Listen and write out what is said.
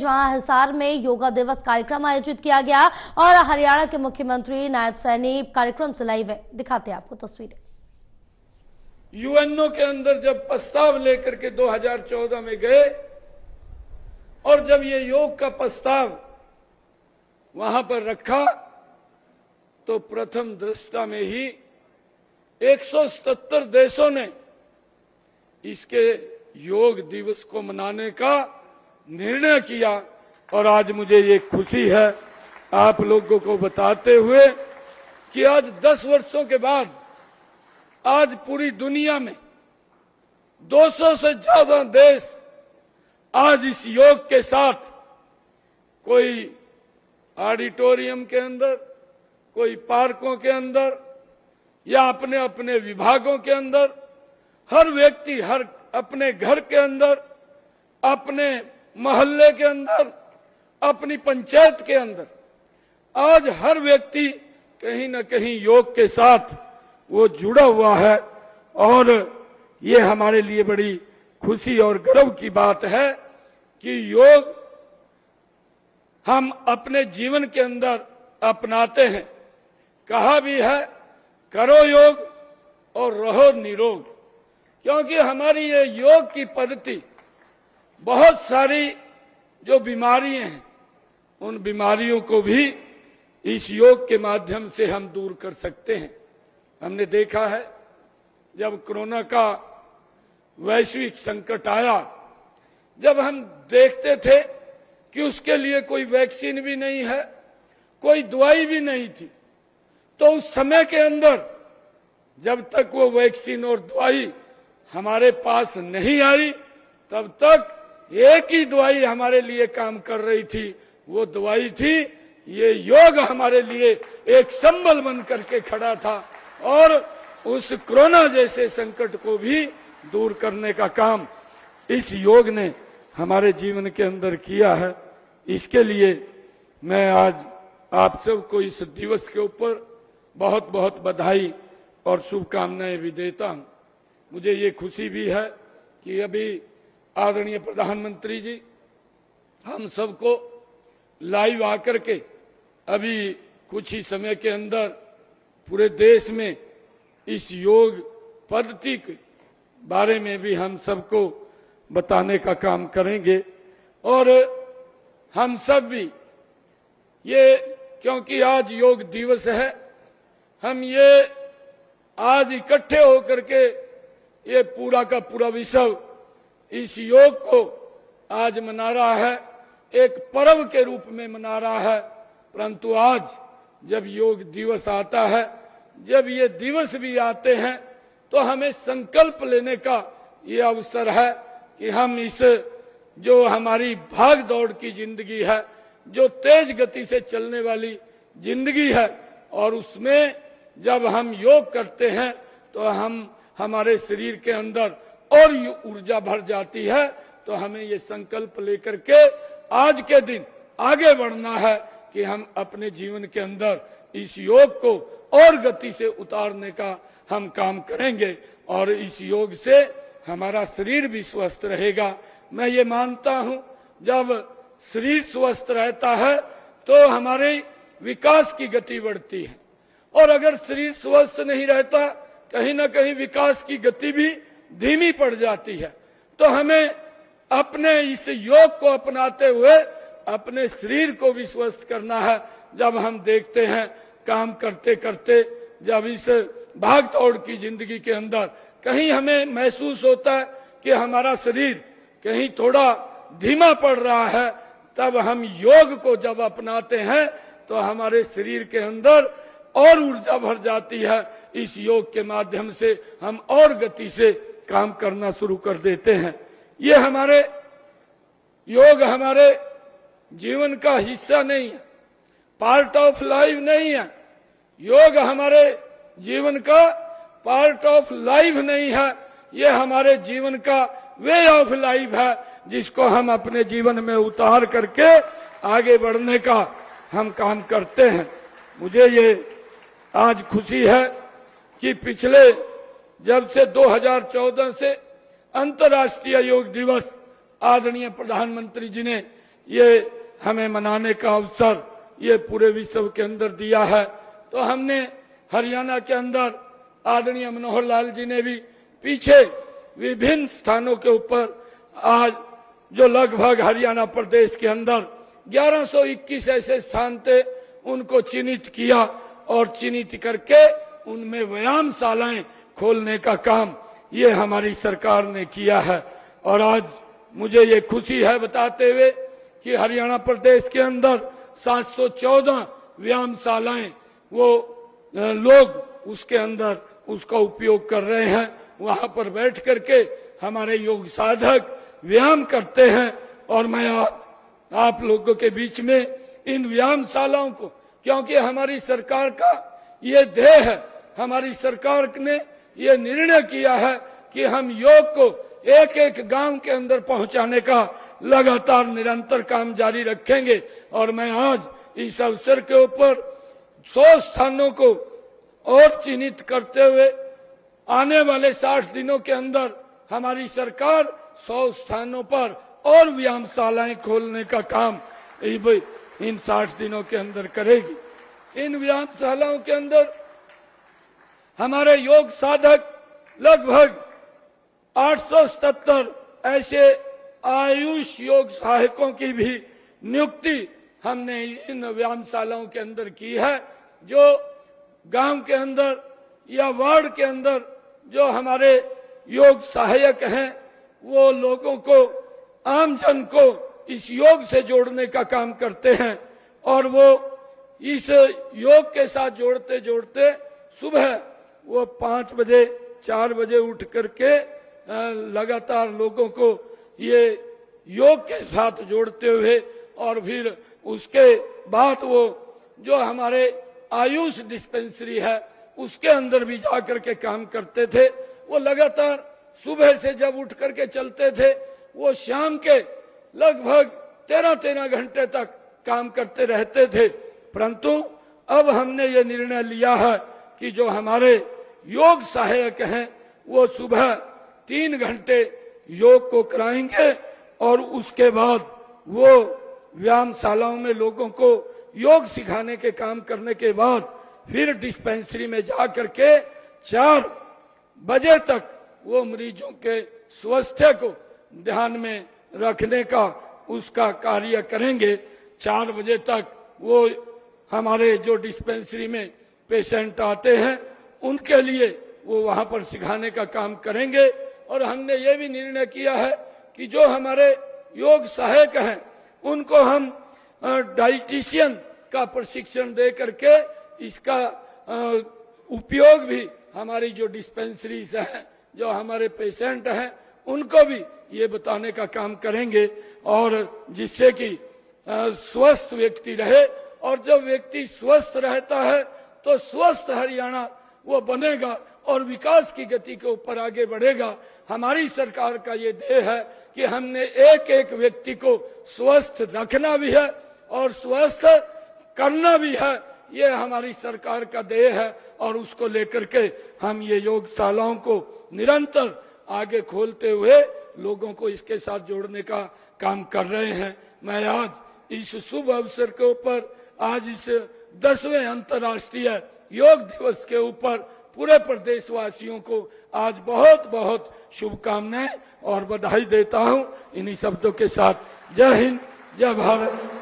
जहां हिसार में योगा दिवस कार्यक्रम आयोजित किया गया और हरियाणा के मुख्यमंत्री नायब सैनी कार्यक्रम से लाइव है। दिखाते हैं आपको तस्वीरें। यूएनओ के अंदर जब प्रस्ताव लेकर के 2014 में गए और जब ये योग का प्रस्ताव वहां पर रखा तो प्रथम दृष्टा में ही 177 देशों ने इसके योग दिवस को मनाने का निर्णय किया। और आज मुझे ये खुशी है आप लोगों को बताते हुए कि आज 10 वर्षों के बाद आज पूरी दुनिया में 200 से ज्यादा देश आज इस योग के साथ, कोई ऑडिटोरियम के अंदर, कोई पार्कों के अंदर या अपने अपने विभागों के अंदर, हर व्यक्ति हर अपने घर के अंदर, अपने मोहल्ले के अंदर, अपनी पंचायत के अंदर, आज हर व्यक्ति कहीं न कहीं योग के साथ वो जुड़ा हुआ है। और ये हमारे लिए बड़ी खुशी और गर्व की बात है कि योग हम अपने जीवन के अंदर अपनाते हैं। कहा भी है करो योग और रहो निरोग, क्योंकि हमारी ये योग की पद्धति बहुत सारी जो बीमारियां हैं उन बीमारियों को भी इस योग के माध्यम से हम दूर कर सकते हैं। हमने देखा है जब कोरोना का वैश्विक संकट आया, जब हम देखते थे कि उसके लिए कोई वैक्सीन भी नहीं है, कोई दवाई भी नहीं थी, तो उस समय के अंदर जब तक वो वैक्सीन और दवाई हमारे पास नहीं आई तब तक एक ही दवाई हमारे लिए काम कर रही थी, वो दवाई थी ये योग हमारे लिए एक संबल बन करके खड़ा था और उस कोरोना जैसे संकट को भी दूर करने का काम इस योग ने हमारे जीवन के अंदर किया है। इसके लिए मैं आज आप सबको इस दिवस के ऊपर बहुत बहुत बधाई और शुभकामनाएं भी देता हूं। मुझे ये खुशी भी है कि अभी आदरणीय प्रधानमंत्री जी हम सबको लाइव आकर के अभी कुछ ही समय के अंदर पूरे देश में इस योग पद्धति के बारे में भी हम सबको बताने का काम करेंगे। और हम सब भी ये, क्योंकि आज योग दिवस है, हम ये आज इकट्ठे होकर के ये पूरा का पूरा विश्व इस योग को आज मना रहा है, एक पर्व के रूप में मना रहा है। परंतु आज जब योग दिवस आता है, जब ये दिवस भी आते हैं, तो हमें संकल्प लेने का ये अवसर है कि हम इस जो हमारी भाग दौड़ की जिंदगी है, जो तेज गति से चलने वाली जिंदगी है, और उसमें जब हम योग करते हैं तो हम हमारे शरीर के अंदर और ऊर्जा भर जाती है। तो हमें ये संकल्प लेकर के आज के दिन आगे बढ़ना है कि हम अपने जीवन के अंदर इस योग को और गति से उतारने का हम काम करेंगे और इस योग से हमारा शरीर भी स्वस्थ रहेगा। मैं ये मानता हूं जब शरीर स्वस्थ रहता है तो हमारे विकास की गति बढ़ती है, और अगर शरीर स्वस्थ नहीं रहता कहीं ना कहीं विकास की गति भी धीमी पड़ जाती है। तो हमें अपने इस योग को अपनाते हुए अपने शरीर को भी स्वस्थ करना है। जब हम देखते हैं काम करते करते जब इस भाग दौड़ की जिंदगी के अंदर कहीं हमें महसूस होता है कि हमारा शरीर कहीं थोड़ा धीमा पड़ रहा है, तब हम योग को जब अपनाते हैं तो हमारे शरीर के अंदर और ऊर्जा भर जाती है। इस योग के माध्यम से हम और गति से काम करना शुरू कर देते हैं। ये हमारे योग हमारे जीवन का हिस्सा नहीं है, पार्ट ऑफ लाइफ नहीं है। योग हमारे जीवन का पार्ट ऑफ लाइफ नहीं है, ये हमारे जीवन का वे ऑफ लाइफ है, जिसको हम अपने जीवन में उतार करके आगे बढ़ने का हम काम करते हैं। मुझे ये आज खुशी है कि पिछले जब से 2014 से अंतर्राष्ट्रीय योग दिवस आदरणीय प्रधानमंत्री जी ने ये हमें मनाने का अवसर ये पूरे विश्व के अंदर दिया है। तो हमने हरियाणा के अंदर आदरणीय मनोहर लाल जी ने भी पीछे विभिन्न स्थानों के ऊपर आज जो लगभग हरियाणा प्रदेश के अंदर 1121 ऐसे स्थान थे उनको चिन्हित किया और चिन्हित करके उनमें व्यायामशालाएं खोलने का काम ये हमारी सरकार ने किया है। और आज मुझे ये खुशी है बताते हुए कि हरियाणा प्रदेश के अंदर 714 व्यायामशालाएं वो लोग उसके अंदर उसका उपयोग कर रहे हैं। वहां पर बैठ करके हमारे योग साधक व्यायाम करते हैं। और मैं आज आप लोगों के बीच में इन व्यायामशालाओं को, क्योंकि हमारी सरकार का ये ध्येय है, हमारी सरकार ने ये निर्णय किया है कि हम योग को एक एक गांव के अंदर पहुंचाने का लगातार निरंतर काम जारी रखेंगे। और मैं आज इस अवसर के ऊपर 100 स्थानों को और चिन्हित करते हुए आने वाले 60 दिनों के अंदर हमारी सरकार 100 स्थानों पर और व्यायामशालाएं खोलने का काम इन 60 दिनों के अंदर करेगी। इन व्यायामशालाओं के अंदर हमारे योग साधक लगभग 877 ऐसे आयुष योग सहायकों की भी नियुक्ति हमने इन व्यायामशालाओं के अंदर की है, जो गांव के अंदर या वार्ड के अंदर जो हमारे योग सहायक हैं वो लोगों को, आम जन को इस योग से जोड़ने का काम करते हैं। और वो इस योग के साथ जोड़ते जोड़ते सुबह वो 5 बजे 4 बजे उठ करके लगातार लोगों को ये योग के साथ जोड़ते हुए और फिर उसके बाद वो जो हमारे आयुष डिस्पेंसरी है उसके अंदर भी जाकर के काम करते थे। वो लगातार सुबह से जब उठ करके चलते थे वो शाम के लगभग 13 घंटे तक काम करते रहते थे। परंतु अब हमने ये निर्णय लिया है कि जो हमारे योग सहायक हैं वो सुबह 3 घंटे योग को कराएंगे और उसके बाद वो व्यायामशालाओं में लोगों को योग सिखाने के काम करने के बाद फिर डिस्पेंसरी में जा करके 4 बजे तक वो मरीजों के स्वास्थ्य को ध्यान में रखने का उसका कार्य करेंगे। 4 बजे तक वो हमारे जो डिस्पेंसरी में पेशेंट आते हैं उनके लिए वो वहां पर सिखाने का काम करेंगे। और हमने ये भी निर्णय किया है कि जो हमारे योग सहायक हैं उनको हम डाइटिशियन का प्रशिक्षण दे करके इसका उपयोग भी हमारी जो डिस्पेंसरीज हैं, जो हमारे पेशेंट हैं उनको भी ये बताने का काम करेंगे। और जिससे कि स्वस्थ व्यक्ति रहे, और जब व्यक्ति स्वस्थ रहता है तो स्वस्थ हरियाणा वो बनेगा और विकास की गति के ऊपर आगे बढ़ेगा। हमारी सरकार का ये ध्येय है कि हमने एक एक व्यक्ति को स्वस्थ रखना भी है और स्वस्थ करना भी है। ये हमारी सरकार का ध्येय है और उसको लेकर के हम ये योगशालाओं को निरंतर आगे खोलते हुए लोगों को इसके साथ जोड़ने का काम कर रहे हैं। मैं आज इस शुभ अवसर के ऊपर, आज इस 10वें अंतर्राष्ट्रीय योग दिवस के ऊपर पूरे प्रदेशवासियों को आज बहुत बहुत शुभकामनाएं और बधाई देता हूं। इन्हीं शब्दों के साथ जय हिंद, जय भारत।